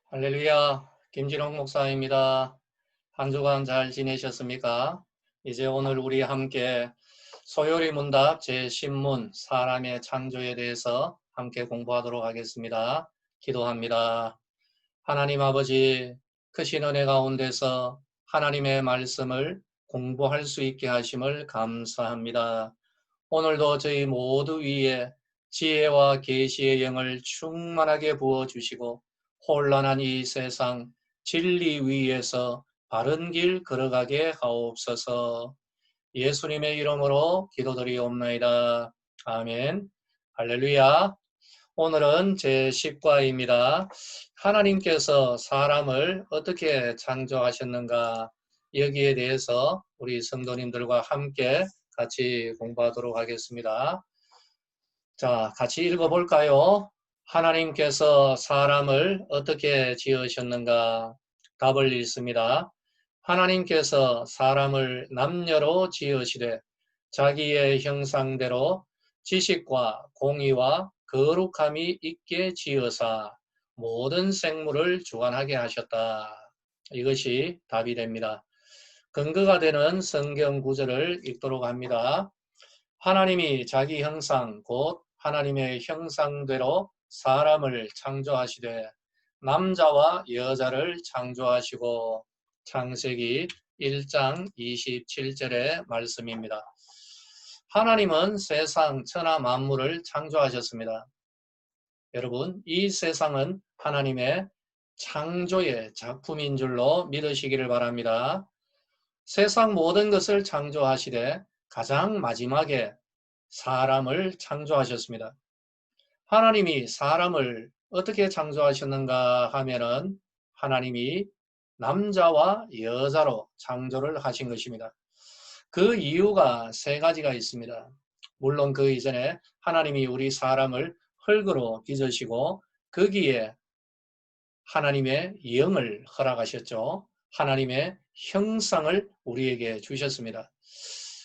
할렐루야, 김진홍 목사입니다. 한 주간 잘 지내셨습니까? 이제 오늘 우리 함께 소요리 문답 제10문 사람의 창조에 대해서 함께 공부하도록 하겠습니다. 기도합니다. 하나님 아버지, 크신 은혜 가운데서 하나님의 말씀을 공부할 수 있게 하심을 감사합니다. 오늘도 저희 모두 위에 지혜와 계시의 영을 충만하게 부어주시고 혼란한 이 세상 진리 위에서 바른 길 걸어가게 하옵소서. 예수님의 이름으로 기도드리옵나이다. 아멘. 할렐루야. 오늘은 제10과입니다. 하나님께서 사람을 어떻게 창조하셨는가, 여기에 대해서 우리 성도님들과 함께 같이 공부하도록 하겠습니다. 자, 같이 읽어볼까요? 하나님께서 사람을 어떻게 지으셨는가? 답을 읽습니다. 하나님께서 사람을 남녀로 지으시되 자기의 형상대로 지식과 공의와 거룩함이 있게 지으사 모든 생물을 주관하게 하셨다. 이것이 답이 됩니다. 근거가 되는 성경 구절을 읽도록 합니다. 하나님이 자기 형상 곧 하나님의 형상대로 사람을 창조하시되 남자와 여자를 창조하시고, 창세기 1장 27절의 말씀입니다. 하나님은 세상 천하 만물을 창조하셨습니다. 여러분, 이 세상은 하나님의 창조의 작품인 줄로 믿으시기를 바랍니다. 세상 모든 것을 창조하시되 가장 마지막에 사람을 창조하셨습니다. 하나님이 사람을 어떻게 창조하셨는가 하면은 하나님이 남자와 여자로 창조를 하신 것입니다. 그 이유가 세 가지가 있습니다. 물론 그 이전에 하나님이 우리 사람을 흙으로 빚으시고 거기에 하나님의 영을 허락하셨죠. 하나님의 형상을 우리에게 주셨습니다.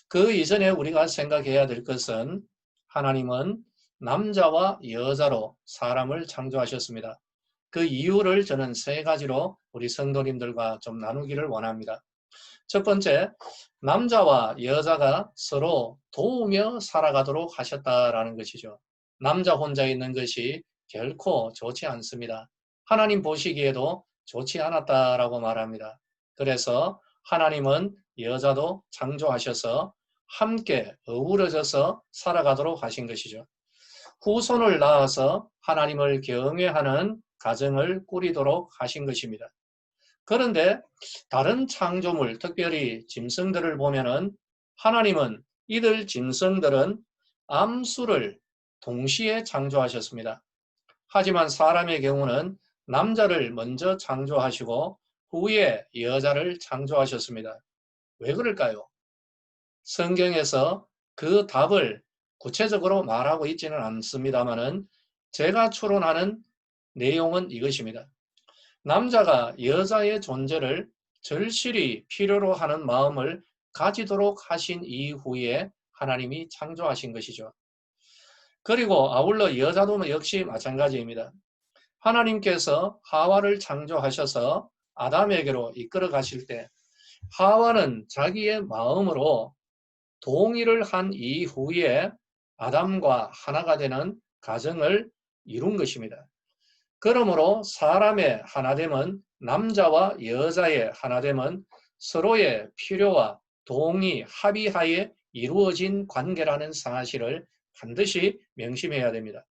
그 이전에 우리가 생각해야 될 것은 하나님은 남자와 여자로 사람을 창조하셨습니다. 그 이유를 저는 세 가지로 우리 성도님들과 좀 나누기를 원합니다. 첫 번째, 남자와 여자가 서로 도우며 살아가도록 하셨다라는 것이죠. 남자 혼자 있는 것이 결코 좋지 않습니다. 하나님 보시기에도 좋지 않았다라고 말합니다. 그래서 하나님은 여자도 창조하셔서 함께 어우러져서 살아가도록 하신 것이죠. 후손을 낳아서 하나님을 경외하는 가정을 꾸리도록 하신 것입니다. 그런데 다른 창조물, 특별히 짐승들을 보면은 하나님은 이들 짐승들은 암수를 동시에 창조하셨습니다. 하지만 사람의 경우는 남자를 먼저 창조하시고 후에 여자를 창조하셨습니다. 왜 그럴까요? 성경에서 그 답을 구체적으로 말하고 있지는 않습니다만은 제가 추론하는 내용은 이것입니다. 남자가 여자의 존재를 절실히 필요로 하는 마음을 가지도록 하신 이후에 하나님이 창조하신 것이죠. 그리고 아울러 여자도 역시 마찬가지입니다. 하나님께서 하와를 창조하셔서 아담에게로 이끌어 가실 때 하와는 자기의 마음으로 동의를 한 이후에 아담과 하나가 되는 가정을 이룬 것입니다. 그러므로 사람의 하나됨은, 남자와 여자의 하나됨은 서로의 필요와 동의, 합의하에 이루어진 관계라는 사실을 반드시 명심해야 됩니다.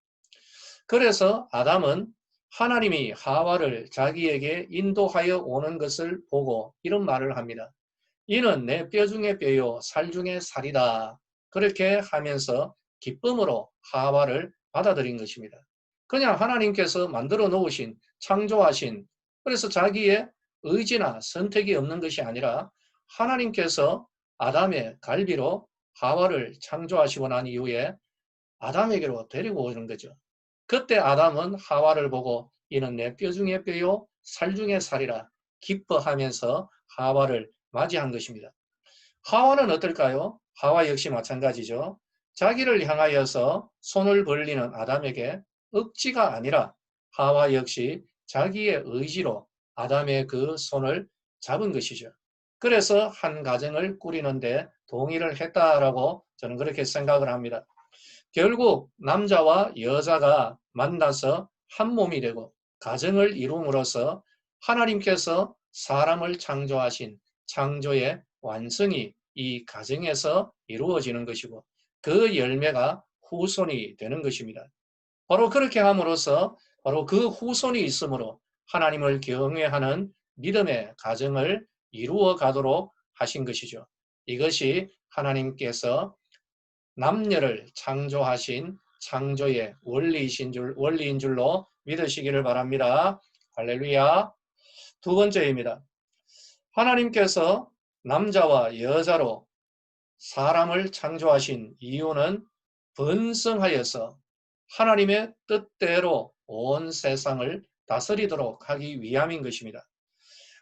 그래서 아담은 하나님이 하와를 자기에게 인도하여 오는 것을 보고 이런 말을 합니다. 이는 내 뼈 중에 뼈요 살 중에 살이다. 그렇게 하면서 기쁨으로 하와를 받아들인 것입니다. 그냥 하나님께서 만들어 놓으신, 창조하신, 그래서 자기의 의지나 선택이 없는 것이 아니라 하나님께서 아담의 갈비로 하와를 창조하시고 난 이후에 아담에게로 데리고 오는 거죠. 그때 아담은 하와를 보고 이는 내 뼈 중에 뼈요 살 중에 살이라 기뻐하면서 하와를 맞이한 것입니다. 하와는 어떨까요? 하와 역시 마찬가지죠. 자기를 향하여서 손을 벌리는 아담에게 억지가 아니라 하와 역시 자기의 의지로 아담의 그 손을 잡은 것이죠. 그래서 한 가정을 꾸리는데 동의를 했다라고 저는 그렇게 생각을 합니다. 결국 남자와 여자가 만나서 한 몸이 되고 가정을 이룸으로써 하나님께서 사람을 창조하신 창조의 완성이 이 가정에서 이루어지는 것이고 그 열매가 후손이 되는 것입니다. 바로 그렇게 함으로써 바로 그 후손이 있으므로 하나님을 경외하는 믿음의 가정을 이루어 가도록 하신 것이죠. 이것이 하나님께서 남녀를 창조하신 창조의 원리인 줄로 믿으시기를 바랍니다. 할렐루야. 두 번째입니다. 하나님께서 남자와 여자로 사람을 창조하신 이유는 번성하여서 하나님의 뜻대로 온 세상을 다스리도록 하기 위함인 것입니다.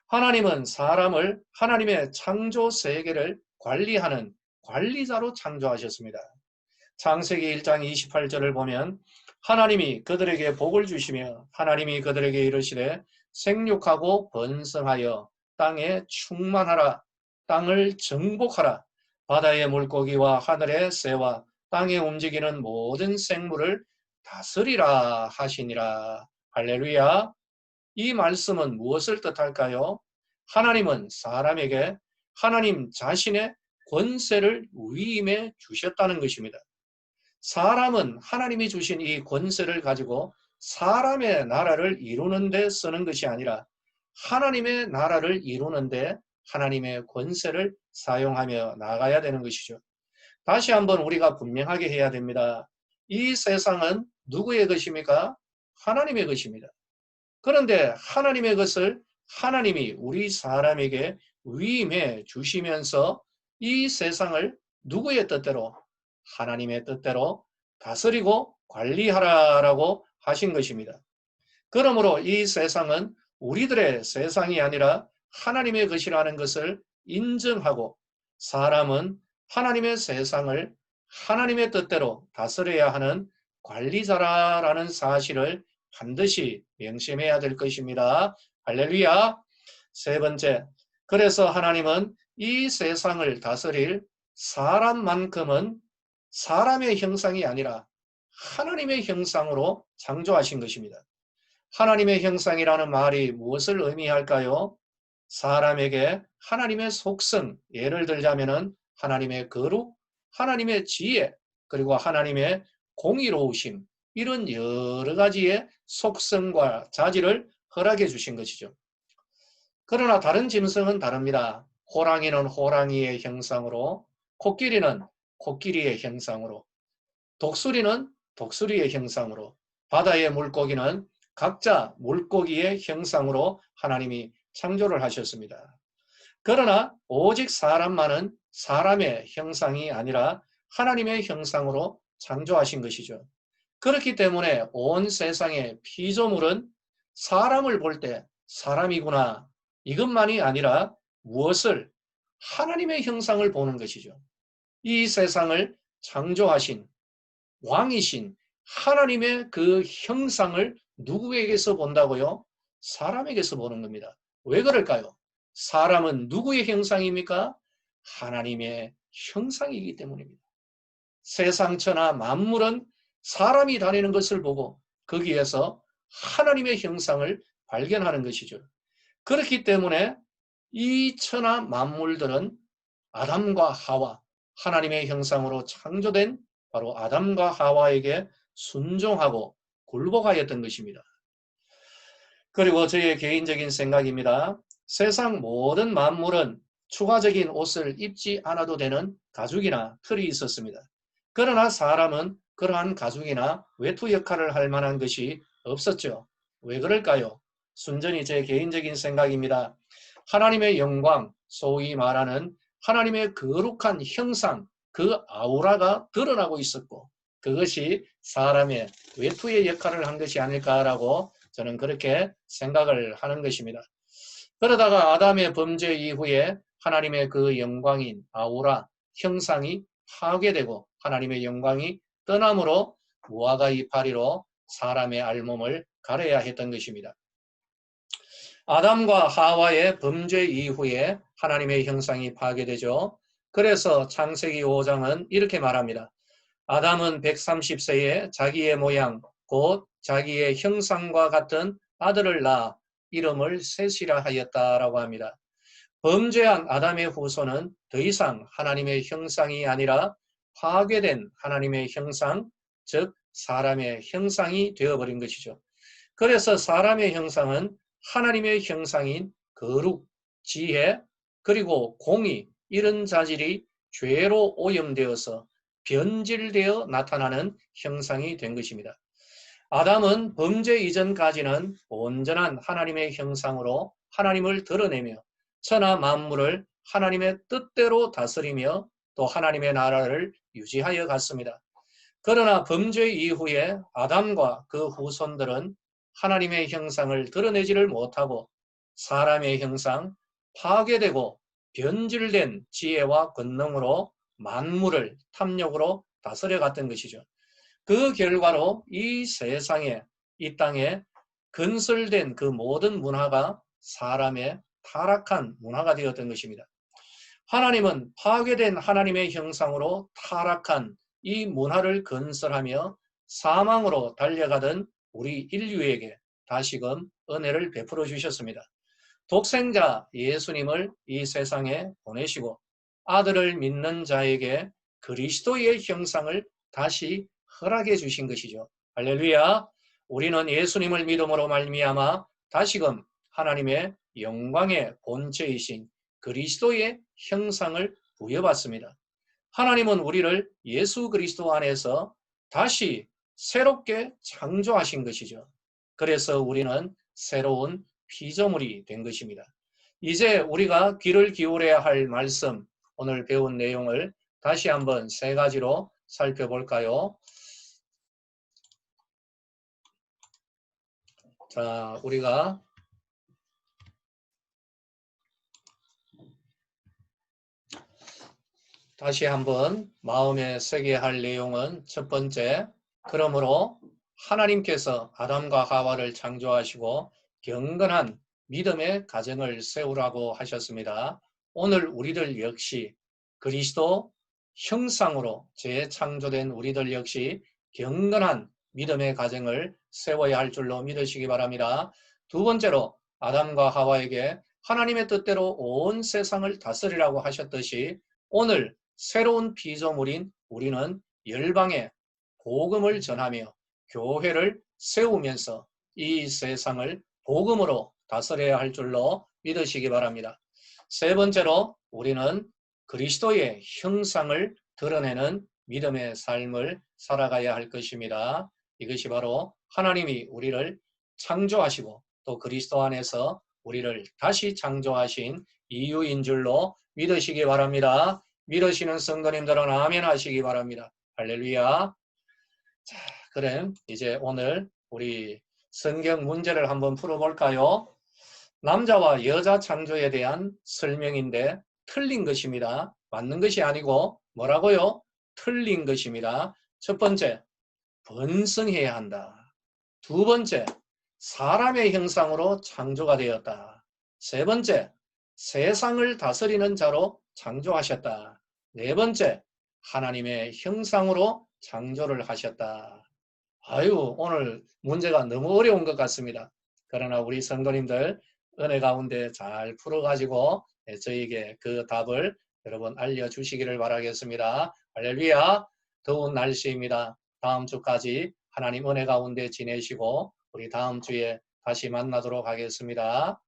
하나님은 사람을 하나님의 창조 세계를 관리하는 관리자로 창조하셨습니다. 창세기 1장 28절을 보면 하나님이 그들에게 복을 주시며 하나님이 그들에게 이르시되 생육하고 번성하여 땅에 충만하라, 땅을 정복하라, 바다의 물고기와 하늘의 새와 땅에 움직이는 모든 생물을 다스리라 하시니라. 할렐루야. 이 말씀은 무엇을 뜻할까요? 하나님은 사람에게 하나님 자신의 권세를 위임해 주셨다는 것입니다. 사람은 하나님이 주신 이 권세를 가지고 사람의 나라를 이루는 데 쓰는 것이 아니라 하나님의 나라를 이루는 데 하나님의 권세를 사용하며 나가야 되는 것이죠. 다시 한번 우리가 분명하게 해야 됩니다. 이 세상은 누구의 것입니까? 하나님의 것입니다. 그런데 하나님의 것을 하나님이 우리 사람에게 위임해 주시면서 이 세상을 누구의 뜻대로? 하나님의 뜻대로 다스리고 관리하라라고 하신 것입니다. 그러므로 이 세상은 우리들의 세상이 아니라 하나님의 것이라는 것을 인정하고 사람은 하나님의 세상을 하나님의 뜻대로 다스려야 하는 관리자라는 사실을 반드시 명심해야 될 것입니다. 할렐루야. 세 번째, 그래서 하나님은 이 세상을 다스릴 사람만큼은 사람의 형상이 아니라 하나님의 형상으로 창조하신 것입니다. 하나님의 형상이라는 말이 무엇을 의미할까요? 사람에게 하나님의 속성, 예를 들자면은 하나님의 거룩, 하나님의 지혜, 그리고 하나님의 공의로우심, 이런 여러 가지의 속성과 자질을 허락해 주신 것이죠. 그러나 다른 짐승은 다릅니다. 호랑이는 호랑이의 형상으로, 코끼리는 코끼리의 형상으로, 독수리는 독수리의 형상으로, 바다의 물고기는 각자 물고기의 형상으로 하나님이 창조를 하셨습니다. 그러나 오직 사람만은 사람의 형상이 아니라 하나님의 형상으로 창조하신 것이죠. 그렇기 때문에 온 세상의 피조물은 사람을 볼 때 사람이구나, 이것만이 아니라 무엇을? 하나님의 형상을 보는 것이죠. 이 세상을 창조하신 왕이신 하나님의 그 형상을 누구에게서 본다고요? 사람에게서 보는 겁니다. 왜 그럴까요? 사람은 누구의 형상입니까? 하나님의 형상이기 때문입니다. 세상천하 만물은 사람이 다니는 것을 보고 거기에서 하나님의 형상을 발견하는 것이죠. 그렇기 때문에 이 천하 만물들은 아담과 하와, 하나님의 형상으로 창조된 바로 아담과 하와에게 순종하고 굴복하였던 것입니다. 그리고 저의 개인적인 생각입니다. 세상 모든 만물은 추가적인 옷을 입지 않아도 되는 가죽이나 털이 있었습니다. 그러나 사람은 그러한 가죽이나 외투 역할을 할 만한 것이 없었죠. 왜 그럴까요? 순전히 제 개인적인 생각입니다. 하나님의 영광, 소위 말하는 하나님의 거룩한 형상, 그 아우라가 드러나고 있었고 그것이 사람의 외투의 역할을 한 것이 아닐까라고 저는 그렇게 생각을 하는 것입니다. 그러다가 아담의 범죄 이후에 하나님의 그 영광인 아우라, 형상이 파괴되고 하나님의 영광이 떠남으로 무화과 이파리로 사람의 알몸을 가려야 했던 것입니다. 아담과 하와의 범죄 이후에 하나님의 형상이 파괴되죠. 그래서 창세기 5장은 이렇게 말합니다. 아담은 130세에 자기의 모양, 곧 자기의 형상과 같은 아들을 낳아 이름을 셋이라 하였다라고 합니다. 범죄한 아담의 후손은 더 이상 하나님의 형상이 아니라 파괴된 하나님의 형상, 즉 사람의 형상이 되어버린 것이죠. 그래서 사람의 형상은 하나님의 형상인 거룩, 지혜, 그리고 공의 이런 자질이 죄로 오염되어서 변질되어 나타나는 형상이 된 것입니다. 아담은 범죄 이전까지는 온전한 하나님의 형상으로 하나님을 드러내며 천하 만물을 하나님의 뜻대로 다스리며 또 하나님의 나라를 유지하여 갔습니다. 그러나 범죄 이후에 아담과 그 후손들은 하나님의 형상을 드러내지를 못하고 사람의 형상, 파괴되고 변질된 지혜와 권능으로 만물을 탐욕으로 다스려갔던 것이죠. 그 결과로 이 세상에, 이 땅에 건설된 그 모든 문화가 사람의 타락한 문화가 되었던 것입니다. 하나님은 파괴된 하나님의 형상으로 타락한 이 문화를 건설하며 사망으로 달려가던 우리 인류에게 다시금 은혜를 베풀어 주셨습니다. 독생자 예수님을 이 세상에 보내시고 아들을 믿는 자에게 그리스도의 형상을 다시 허락해 주신 것이죠. 할렐루야. 우리는 예수님을 믿음으로 말미암아 다시금 하나님의 영광의 본체이신 그리스도의 형상을 부여받습니다. 하나님은 우리를 예수 그리스도 안에서 다시 새롭게 창조하신 것이죠. 그래서 우리는 새로운 피조물이 된 것입니다. 이제 우리가 귀를 기울여야 할 말씀, 오늘 배운 내용을 다시 한번 세 가지로 살펴볼까요? 자, 우리가 다시 한번 마음에 새게 할 내용은 첫 번째, 그러므로 하나님께서 아담과 하와를 창조하시고 경건한 믿음의 가정을 세우라고 하셨습니다. 오늘 우리들 역시 그리스도 형상으로 재창조된 우리들 역시 경건한 믿음의 가정을 세워야 할 줄로 믿으시기 바랍니다. 두 번째로 아담과 하와에게 하나님의 뜻대로 온 세상을 다스리라고 하셨듯이 오늘 새로운 피조물인 우리는 열방에 복음을 전하며 교회를 세우면서 이 세상을 복음으로 다스려야 할 줄로 믿으시기 바랍니다. 세 번째로 우리는 그리스도의 형상을 드러내는 믿음의 삶을 살아가야 할 것입니다. 이것이 바로 하나님이 우리를 창조하시고 또 그리스도 안에서 우리를 다시 창조하신 이유인 줄로 믿으시기 바랍니다. 믿으시는 성도님들은 아멘 하시기 바랍니다. 할렐루야. 자, 그럼 이제 오늘 우리 성경 문제를 한번 풀어볼까요? 남자와 여자 창조에 대한 설명인데 틀린 것입니다. 맞는 것이 아니고 뭐라고요? 틀린 것입니다. 첫 번째, 번성해야 한다. 두 번째, 사람의 형상으로 창조가 되었다. 세 번째, 세상을 다스리는 자로 창조하셨다. 네 번째, 하나님의 형상으로 창조를 하셨다. 아유, 오늘 문제가 너무 어려운 것 같습니다. 그러나 우리 성도님들 은혜 가운데 잘 풀어가지고 저에게 그 답을 여러분 알려주시기를 바라겠습니다. 할렐루야. 더운 날씨입니다. 다음 주까지 하나님 은혜 가운데 지내시고 우리 다음 주에 다시 만나도록 하겠습니다.